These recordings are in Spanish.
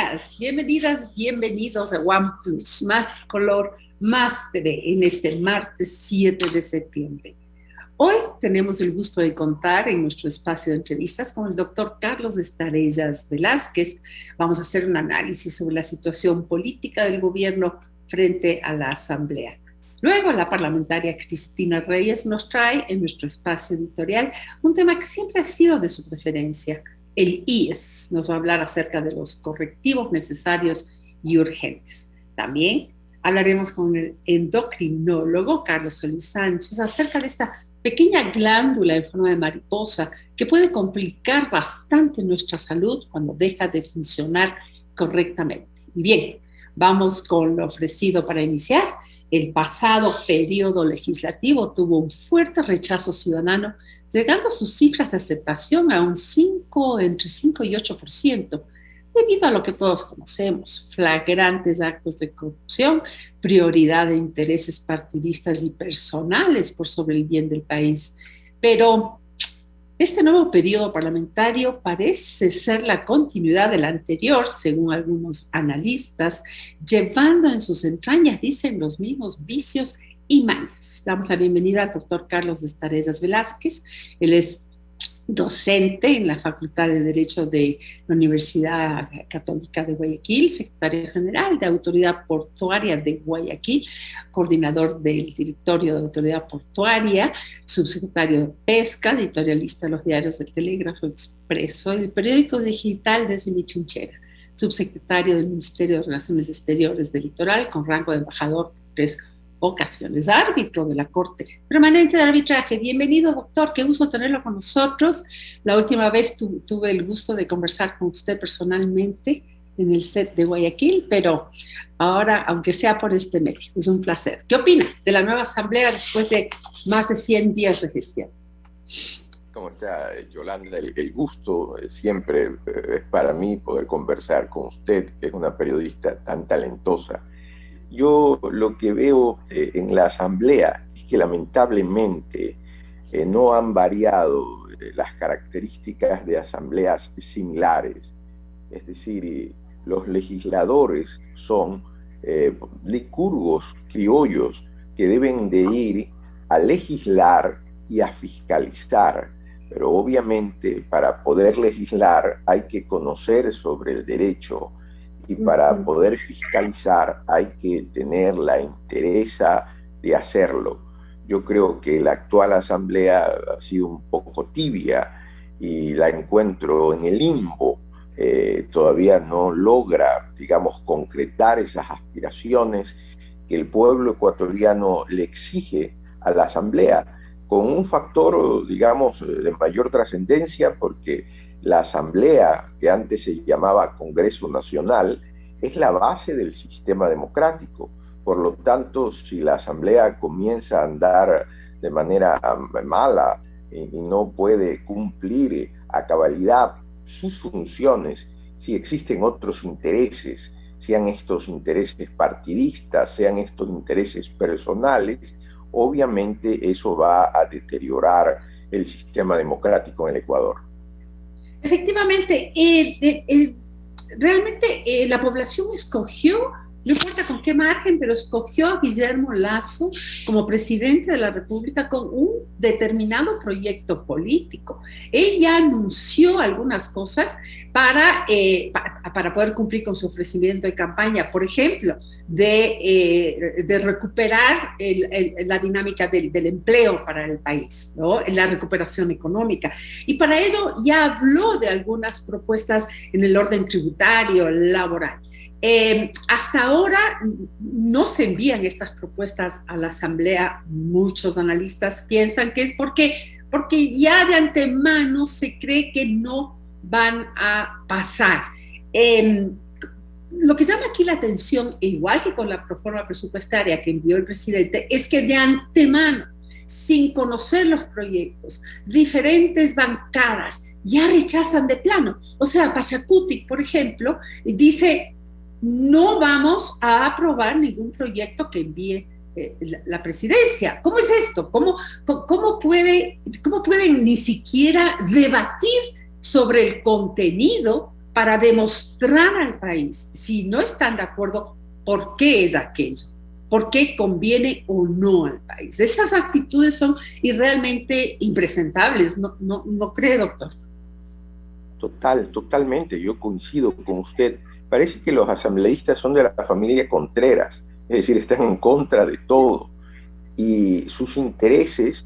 días, bienvenidas, bienvenidos a OnePlus, más color, más TV, en este martes 7 de septiembre. Hoy tenemos el gusto de contar en nuestro espacio de entrevistas con el doctor Carlos Estarellas Velázquez. Vamos a hacer un análisis sobre la situación política del gobierno frente a la Asamblea. Luego, la parlamentaria Cristina Reyes nos trae en nuestro espacio editorial un tema que siempre ha sido de su preferencia, el IES. Nos va a hablar acerca de los correctivos necesarios y urgentes. También hablaremos con el endocrinólogo Carlos Solís Sánchez acerca de esta pequeña glándula en forma de mariposa que puede complicar bastante nuestra salud cuando deja de funcionar correctamente. Y bien, vamos con lo ofrecido para iniciar. El pasado periodo legislativo tuvo un fuerte rechazo ciudadano, llegando a sus cifras de aceptación a entre 5 y 8%, debido a lo que todos conocemos: flagrantes actos de corrupción, prioridad de intereses partidistas y personales por sobre el bien del país. Pero este nuevo periodo parlamentario parece ser la continuidad del anterior, según algunos analistas, llevando en sus entrañas, dicen, los mismos vicios y mañas. Damos la bienvenida al doctor Carlos Estarellas Velázquez. Él es docente en la Facultad de Derecho de la Universidad Católica de Guayaquil, secretario general de Autoridad Portuaria de Guayaquil, coordinador del Directorio de Autoridad Portuaria, subsecretario de Pesca, editorialista de los diarios del Telégrafo Expreso y el periódico digital Desde Mi Trinchera, subsecretario del Ministerio de Relaciones Exteriores del Litoral, con rango de embajador por 3 ocasiones, árbitro de la Corte Permanente de Arbitraje. Bienvenido, doctor, qué gusto tenerlo con nosotros. La última vez tuve el gusto de conversar con usted personalmente en el set de Guayaquil, pero ahora, aunque sea por este medio, es un placer. ¿Qué opina de la nueva asamblea después de más de 100 días de gestión? ¿Cómo está, Yolanda? El gusto siempre es para mí poder conversar con usted, que es una periodista tan talentosa. Yo lo que veo en la Asamblea es que lamentablemente no han variado las características de asambleas similares. Es decir, los legisladores son licurgos criollos que deben de ir a legislar y a fiscalizar. Pero obviamente para poder legislar hay que conocer sobre el derecho, y para poder fiscalizar hay que tener la entereza de hacerlo. Yo creo que la actual asamblea ha sido un poco tibia y la encuentro en el limbo. Todavía no logra, digamos, concretar esas aspiraciones que el pueblo ecuatoriano le exige a la asamblea, con un factor, digamos, de mayor trascendencia, porque la Asamblea, que antes se llamaba Congreso Nacional, es la base del sistema democrático. Por lo tanto, si la Asamblea comienza a andar de manera mala y no puede cumplir a cabalidad sus funciones, si existen otros intereses, sean estos intereses partidistas, sean estos intereses personales, obviamente eso va a deteriorar el sistema democrático en el Ecuador. Efectivamente, realmente la población escogió, no importa con qué margen, pero escogió a Guillermo Lasso como presidente de la República con un determinado proyecto político. Él ya anunció algunas cosas para poder cumplir con su ofrecimiento de campaña, por ejemplo, de recuperar la dinámica del empleo para el país, ¿no? La recuperación económica. Y para ello ya habló de algunas propuestas en el orden tributario, laboral. Hasta ahora no se envían estas propuestas a la Asamblea. Muchos analistas piensan que es porque ya de antemano se cree que no van a pasar. Lo que llama aquí la atención, igual que con la proforma presupuestaria que envió el presidente, es que de antemano, sin conocer los proyectos, diferentes bancadas ya rechazan de plano. O sea, Pachacuti, por ejemplo, dice: no vamos a aprobar ningún proyecto que envíe la presidencia. ¿Cómo es esto? ¿Cómo pueden ni siquiera debatir sobre el contenido para demostrar al país, si no están de acuerdo, por qué es aquello, por qué conviene o no al país. Esas actitudes son realmente impresentables, ¿no cree, doctor? Totalmente, yo coincido con usted. Parece que los asambleístas son de la familia Contreras, es decir, están en contra de todo. Y sus intereses,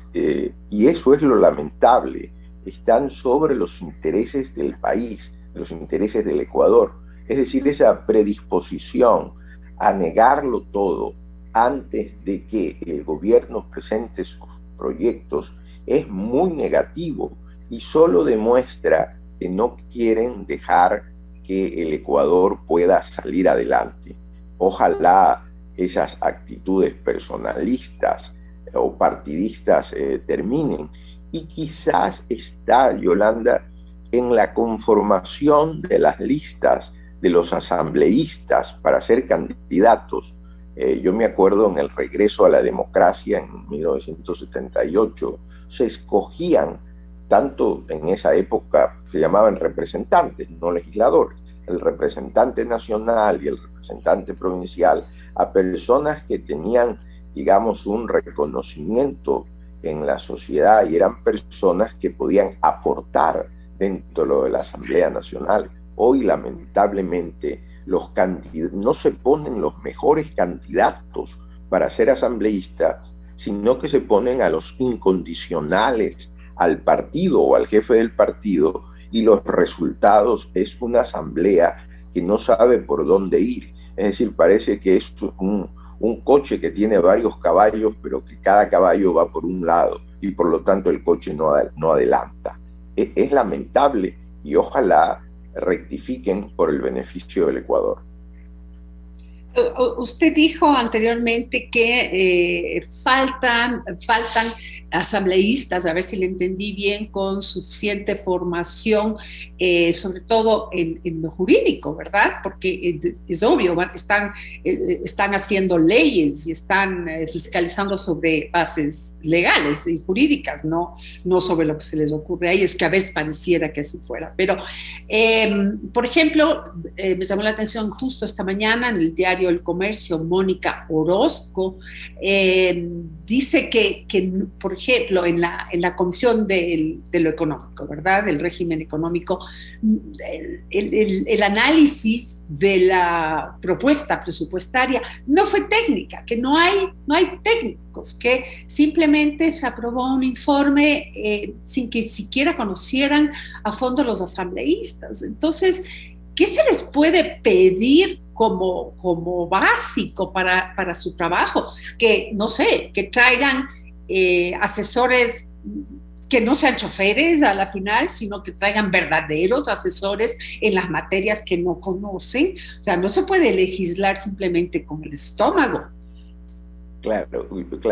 y eso es lo lamentable, están sobre los intereses del país, los intereses del Ecuador. Es decir, esa predisposición a negarlo todo antes de que el gobierno presente sus proyectos es muy negativo y solo demuestra que no quieren dejar que el Ecuador pueda salir adelante. Ojalá esas actitudes personalistas o partidistas terminen. Y quizás está, Yolanda, en la conformación de las listas de los asambleístas para ser candidatos. Yo me acuerdo en el regreso a la democracia en 1978, se escogían, tanto en esa época se llamaban representantes, no legisladores, el representante nacional y el representante provincial, a personas que tenían, digamos, un reconocimiento en la sociedad y eran personas que podían aportar dentro de la Asamblea Nacional. Hoy, lamentablemente, no se ponen los mejores candidatos para ser asambleístas, sino que se ponen a los incondicionales, al partido o al jefe del partido, y los resultados es una asamblea que no sabe por dónde ir. Es decir, parece que es un coche que tiene varios caballos, pero que cada caballo va por un lado y por lo tanto el coche no adelanta. Es lamentable y ojalá rectifiquen por el beneficio del Ecuador. Usted dijo anteriormente que faltan asambleístas, a ver si le entendí bien, con suficiente formación, sobre todo en lo jurídico, ¿verdad? Porque es obvio, están haciendo leyes y están fiscalizando sobre bases legales y jurídicas, no sobre lo que se les ocurre ahí. Es que a veces pareciera que así fuera. Pero, por ejemplo, me llamó la atención justo esta mañana en el diario El Comercio, Mónica Orozco dice que, por ejemplo, en la Comisión de lo Económico, ¿verdad?, del régimen económico, el análisis de la propuesta presupuestaria no fue técnica, que no hay técnicos, que simplemente se aprobó un informe sin que siquiera conocieran a fondo los asambleístas. Entonces, ¿qué se les puede pedir como básico para su trabajo? Que, no sé, que traigan asesores que no sean choferes a la final, sino que traigan verdaderos asesores en las materias que no conocen. O sea, no se puede legislar simplemente con el estómago. Claro,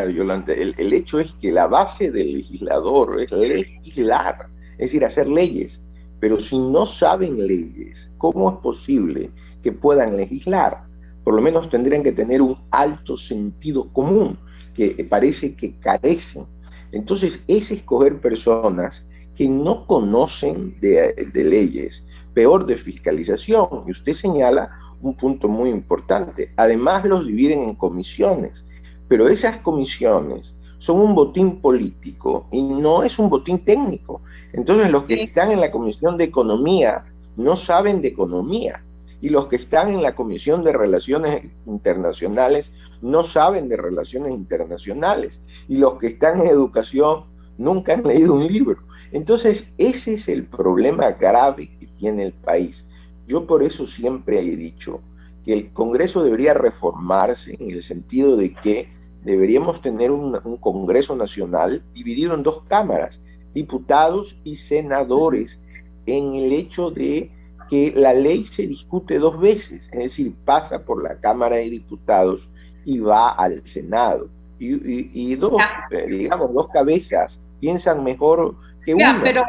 Yolanda, el hecho es que la base del legislador es legislar, es decir, hacer leyes. Pero si no saben leyes, ¿cómo es posible que puedan legislar? Por lo menos tendrían que tener un alto sentido común, que parece que carecen. Entonces, es escoger personas que no conocen de leyes, peor de fiscalización. Y usted señala un punto muy importante. Además, los dividen en comisiones, pero esas comisiones son un botín político y no es un botín técnico. Entonces los que están en la Comisión de Economía no saben de economía, y los que están en la Comisión de Relaciones Internacionales no saben de relaciones internacionales, y los que están en educación nunca han leído un libro. Entonces ese es el problema grave que tiene el país. Yo por eso siempre he dicho que el Congreso debería reformarse en el sentido de que deberíamos tener un Congreso Nacional dividido en dos cámaras, diputados y senadores, en el hecho de que la ley se discute dos veces, es decir, pasa por la Cámara de Diputados y va al Senado. Y dos cabezas piensan mejor que Ya, una. pero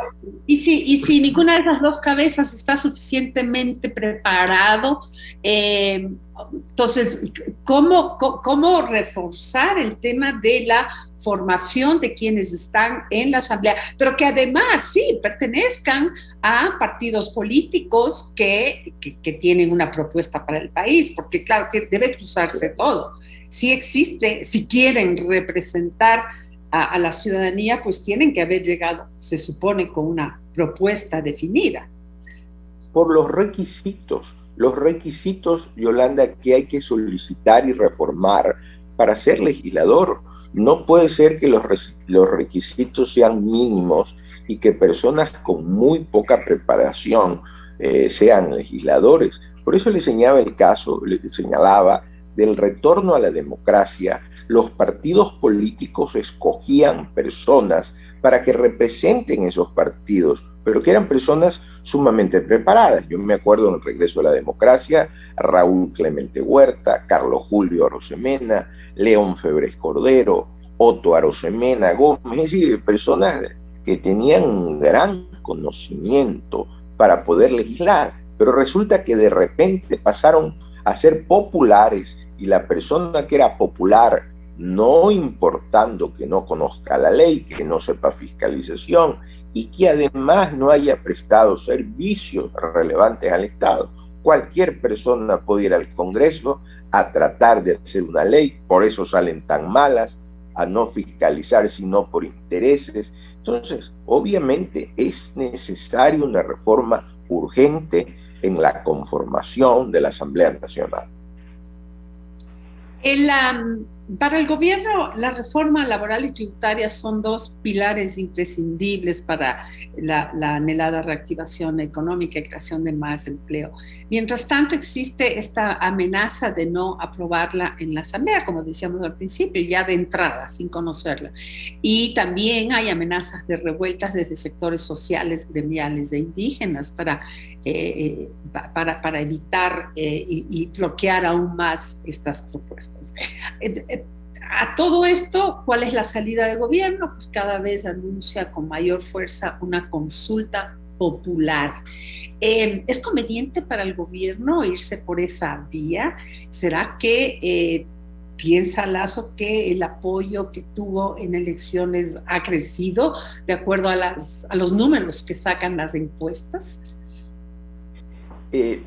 y si ninguna de las dos cabezas está suficientemente preparado, entonces, ¿cómo reforzar el tema de la formación de quienes están en la asamblea? Pero que además, sí, pertenezcan a partidos políticos que tienen una propuesta para el país, porque claro, debe cruzarse todo. Si existe, si quieren representar a la ciudadanía, pues tienen que haber llegado, se supone, con una propuesta definida. Por los requisitos, Yolanda, que hay que solicitar y reformar para ser legislador. No puede ser que los requisitos sean mínimos y que personas con muy poca preparación sean legisladores. Por eso le señalaba del retorno a la democracia. Los partidos políticos escogían personas para que representen esos partidos, pero que eran personas sumamente preparadas. Yo me acuerdo en el regreso a la democracia, a Raúl Clemente Huerta, Carlos Julio Arosemena, León Febres Cordero, Otto Arosemena Gómez, es decir, personas que tenían un gran conocimiento para poder legislar, pero resulta que de repente pasaron a ser populares y la persona que era popular, no importando que no conozca la ley, que no sepa fiscalización y que además no haya prestado servicios relevantes al Estado. Cualquier persona puede ir al Congreso a tratar de hacer una ley, por eso salen tan malas, a no fiscalizar sino por intereses. Entonces, obviamente es necesaria una reforma urgente en la conformación de la Asamblea Nacional. Para el gobierno, la reforma laboral y tributaria son dos pilares imprescindibles para la anhelada reactivación económica y creación de más empleo. Mientras tanto, existe esta amenaza de no aprobarla en la Asamblea, como decíamos al principio, ya de entrada, sin conocerla. Y también hay amenazas de revueltas desde sectores sociales, gremiales e indígenas para evitar y bloquear aún más estas propuestas. A todo esto, ¿cuál es la salida de gobierno? Pues cada vez anuncia con mayor fuerza una consulta popular. ¿Es conveniente para el gobierno irse por esa vía? ¿Será que piensa Lasso que el apoyo que tuvo en elecciones ha crecido de acuerdo a los números que sacan las encuestas?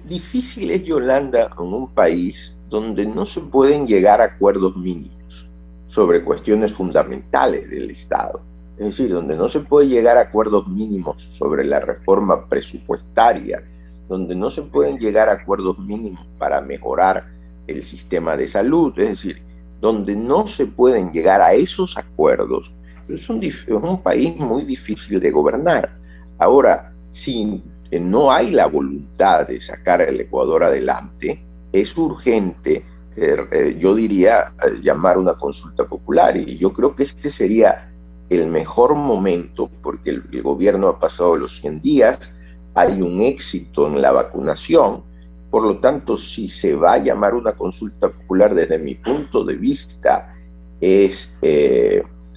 Difícil es, Yolanda, en un país donde no se pueden llegar a acuerdos mínimos sobre cuestiones fundamentales del Estado. Es decir, donde no se puede llegar a acuerdos mínimos sobre la reforma presupuestaria, donde no se pueden llegar a acuerdos mínimos para mejorar el sistema de salud, es decir, donde no se pueden llegar a esos acuerdos, es un país muy difícil de gobernar. Ahora, si no hay la voluntad de sacar al Ecuador adelante, es urgente, yo diría, llamar una consulta popular. Y yo creo que este sería el mejor momento, porque el gobierno ha pasado los 100 días, hay un éxito en la vacunación. Por lo tanto, si se va a llamar una consulta popular, desde mi punto de vista, es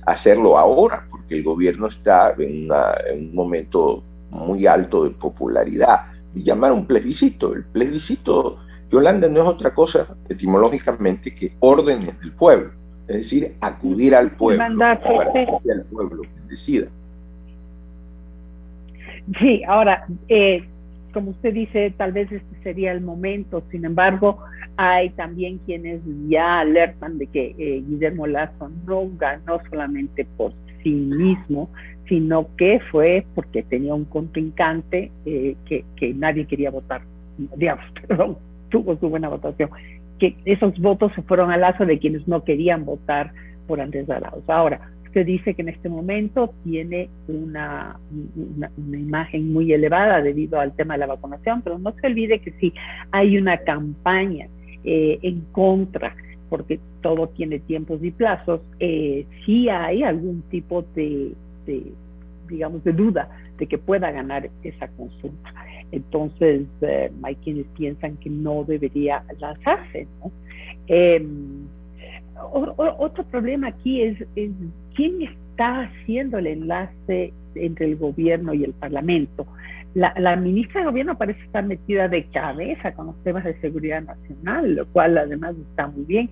hacerlo ahora, porque el gobierno está en un momento muy alto de popularidad. Llamar un plebiscito. El plebiscito, Yolanda, no es otra cosa etimológicamente que órdenes del pueblo, es decir, acudir al pueblo, para que el pueblo decida. Sí, ahora, como usted dice, tal vez este sería el momento. Sin embargo, hay también quienes ya alertan de que Guillermo Lasso no ganó solamente por sí mismo, sino que fue porque tenía un contrincante que nadie quería votar, digamos, perdón, tuvo su buena votación, que esos votos se fueron al Lasso de quienes no querían votar por Andrés Arauz. Ahora, usted dice que en este momento tiene una imagen muy elevada debido al tema de la vacunación, pero no se olvide que sí hay una campaña en contra, porque todo tiene tiempos y plazos, sí hay algún tipo digamos, de duda de que pueda ganar esa consulta. Entonces, hay quienes piensan que no debería lanzarse, ¿no? Otro problema aquí es quién está haciendo el enlace entre el gobierno y el Parlamento. La ministra de Gobierno parece estar metida de cabeza con los temas de seguridad nacional, lo cual además está muy bien.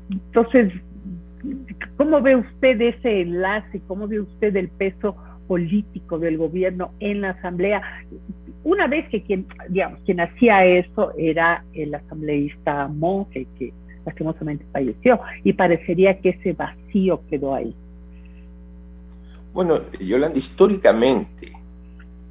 Entonces, ¿cómo ve usted ese enlace? ¿Cómo ve usted el peso político del gobierno en la Asamblea? Una vez que quien hacía eso era el asambleísta Monge, que lastimosamente falleció, y parecería que ese vacío quedó ahí. Bueno, Yolanda, históricamente,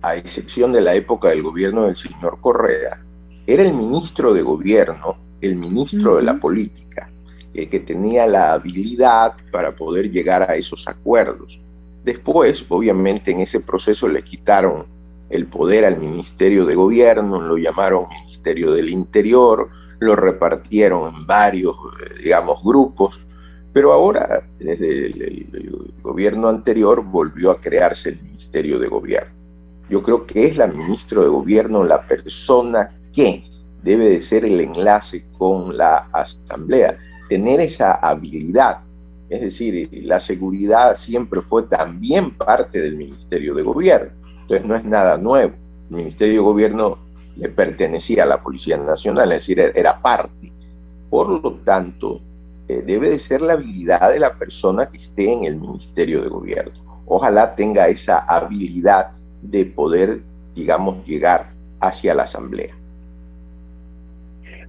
a excepción de la época del gobierno del señor Correa, era el ministro de Gobierno, el ministro de la política, el que tenía la habilidad para poder llegar a esos acuerdos. Después, obviamente, en ese proceso le quitaron el poder al Ministerio de Gobierno, lo llamaron Ministerio del Interior, lo repartieron en varios, grupos, pero ahora, desde el gobierno anterior, volvió a crearse el Ministerio de Gobierno. Yo creo que es la ministra de Gobierno la persona que debe de ser el enlace con la Asamblea, tener esa habilidad. Es decir, la seguridad siempre fue también parte del Ministerio de Gobierno, entonces no es nada nuevo. El Ministerio de Gobierno le pertenecía a la Policía Nacional, es decir, era parte. Por lo tanto, debe de ser la habilidad de la persona que esté en el Ministerio de Gobierno. Ojalá tenga esa habilidad de poder, llegar hacia la Asamblea.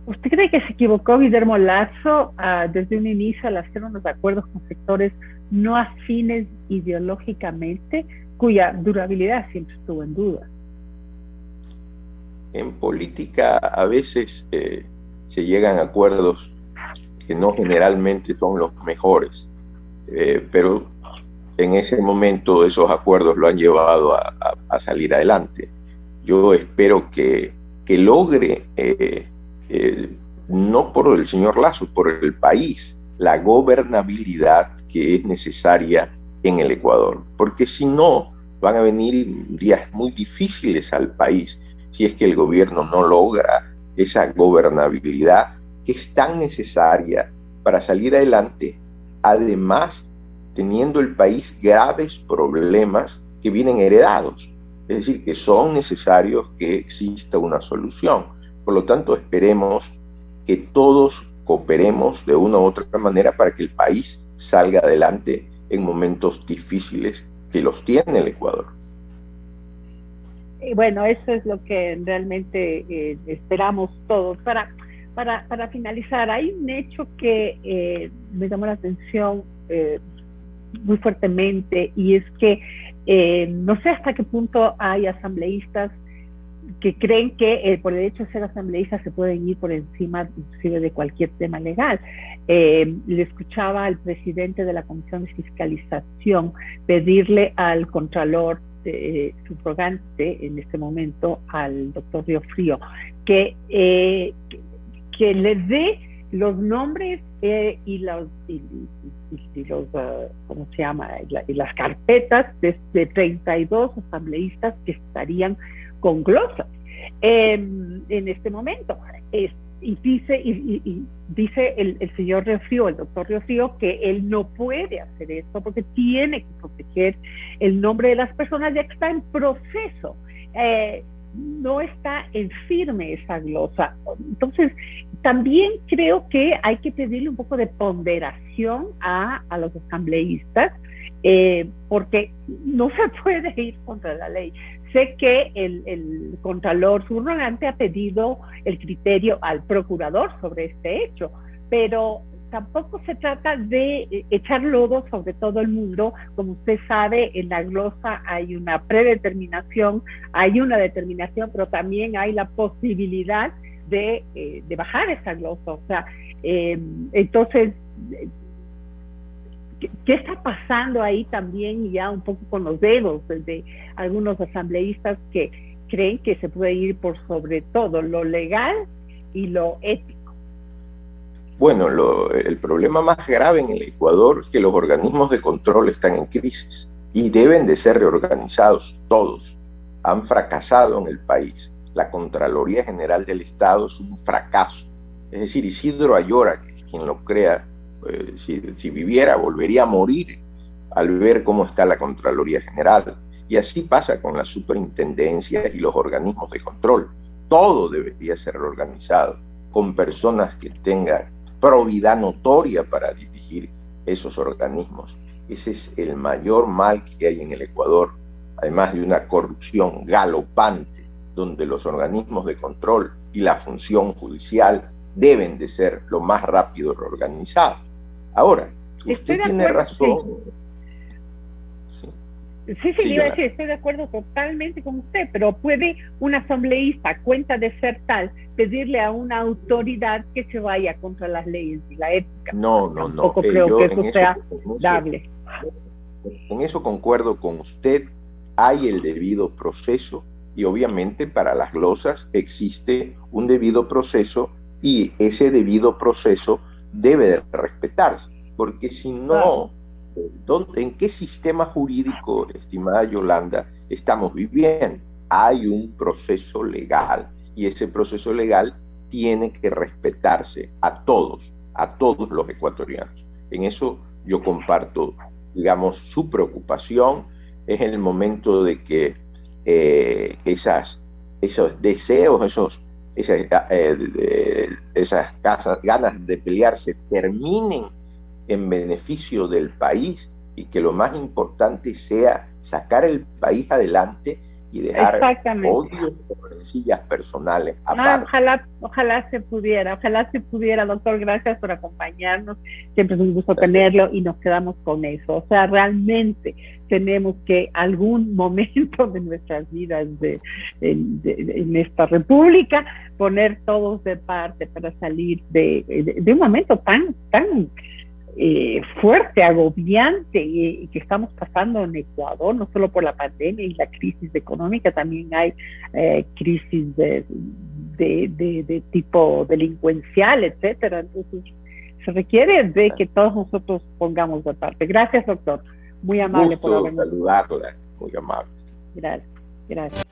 ¿Usted cree que se equivocó Guillermo Lasso desde un inicio al hacer unos acuerdos con sectores no afines ideológicamente, cuya durabilidad siempre estuvo en duda? En política a veces se llegan a acuerdos que no generalmente son los mejores, pero en ese momento esos acuerdos lo han llevado a salir adelante. Yo espero que logre, no por el señor Lasso, por el país, la gobernabilidad que es necesaria en el Ecuador, porque si no, van a venir días muy difíciles al país si es que el gobierno no logra esa gobernabilidad que es tan necesaria para salir adelante, además teniendo el país graves problemas que vienen heredados, es decir, que son necesarios que exista una solución. Por lo tanto, esperemos que todos cooperemos de una u otra manera para que el país salga adelante en momentos difíciles que los tiene el Ecuador. Bueno, eso es lo que realmente esperamos todos. Para finalizar, hay un hecho que me llamó la atención muy fuertemente, y es que no sé hasta qué punto hay asambleístas que creen que por el hecho de ser asambleístas se pueden ir por encima inclusive de cualquier tema legal. Le escuchaba al presidente de la Comisión de Fiscalización pedirle al contralor subrogante en este momento, al doctor Riofrío, que le dé los nombres y los ¿cómo se llama? Y las carpetas de 32 asambleístas que estarían con glosas en este momento. Y dice el señor Riofrío, el doctor Riofrío, que él no puede hacer esto porque tiene que proteger el nombre de las personas, ya que está en proceso. No está en firme esa glosa. Entonces, también creo que hay que pedirle un poco de ponderación a los asambleístas, porque no se puede ir contra la ley. Sé que el contralor subrogante ha pedido el criterio al procurador sobre este hecho, pero tampoco se trata de echar lodo sobre todo el mundo. Como usted sabe, en la glosa hay una predeterminación, hay una determinación, pero también hay la posibilidad de bajar esa glosa. O sea, entonces, ¿qué está pasando ahí también ya un poco con los dedos de algunos asambleístas que creen que se puede ir por sobre todo lo legal y lo ético? Bueno, el problema más grave en el Ecuador es que los organismos de control están en crisis y deben de ser reorganizados todos. Han fracasado en el país. La Contraloría General del Estado es un fracaso. Es decir, Isidro Ayora, que es quien lo crea, si viviera, volvería a morir al ver cómo está la Contraloría General. Y así pasa con la superintendencia y los organismos de control. Todo debería ser reorganizado con personas que tengan probidad notoria para dirigir esos organismos. Ese es el mayor mal que hay en el Ecuador, además de una corrupción galopante, donde los organismos de control y la función judicial deben de ser lo más rápido reorganizados. Ahora, usted tiene razón. Sí. Sí, iba a decir, estoy de acuerdo totalmente con usted, pero ¿puede un asambleísta, a cuenta de ser tal, pedirle a una autoridad que se vaya contra las leyes y la ética? No. Tampoco creo que eso sea dable. En eso concuerdo con usted. Hay el debido proceso y obviamente para las glosas existe un debido proceso y ese debido proceso debe de respetarse, porque si no, ¿en qué sistema jurídico, estimada Yolanda, estamos viviendo? Hay un proceso legal y ese proceso legal tiene que respetarse a todos los ecuatorianos. En eso yo comparto, digamos, su preocupación. Es el momento de que esos deseos, esas ganas de pelearse terminen en beneficio del país y que lo más importante sea sacar el país adelante y dejar odios por rencillas personales aparte. Ojalá se pudiera, doctor. Gracias por acompañarnos. Siempre es un gusto tenerlo y nos quedamos con eso. O sea, realmente tenemos que algún momento de nuestras vidas en esta república poner todos de parte para salir de un momento tan fuerte, agobiante que estamos pasando en Ecuador, no solo por la pandemia y la crisis económica, también hay crisis de tipo delincuencial, etcétera. Entonces se requiere de que todos nosotros pongamos de parte. Gracias, doctor. Muy amable por habernos. Saludarla, muy amable. Gracias.